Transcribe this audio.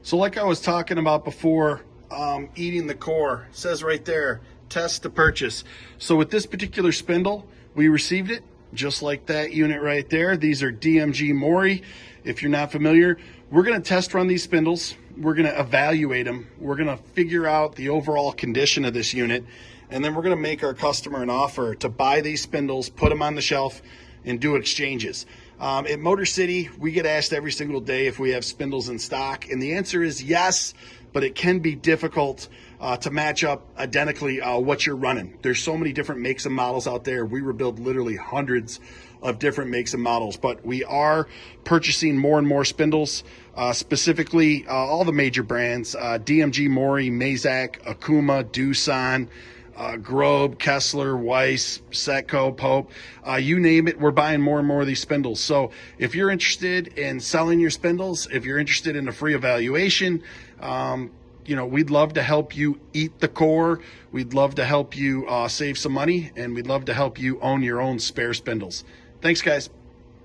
So like I was talking about before, eating the core, it says right there, test to purchase. So with this particular spindle, we received it just like that unit right there. These are DMG Mori. If you're not familiar, we're gonna test run these spindles. We're gonna evaluate them. We're gonna figure out the overall condition of this unit. And then we're gonna make our customer an offer to buy these spindles, put them on the shelf, and do exchanges. At Motor City, we get asked every single day if we have spindles in stock, and the answer is yes, but it can be difficult to match up identically what you're running. There's so many different makes and models out there. We rebuild literally hundreds of different makes and models, but we are purchasing more and more spindles, specifically all the major brands, DMG Mori, Mazak, Akuma, Doosan, Grobe, Kessler, Weiss, Setco, Pope, you name it, we're buying more and more of these spindles. So if you're interested in selling your spindles, if you're interested in a free evaluation, you know, we'd love to help you eat the core. We'd love to help you save some money, and we'd love to help you own your own spare spindles. Thanks, guys.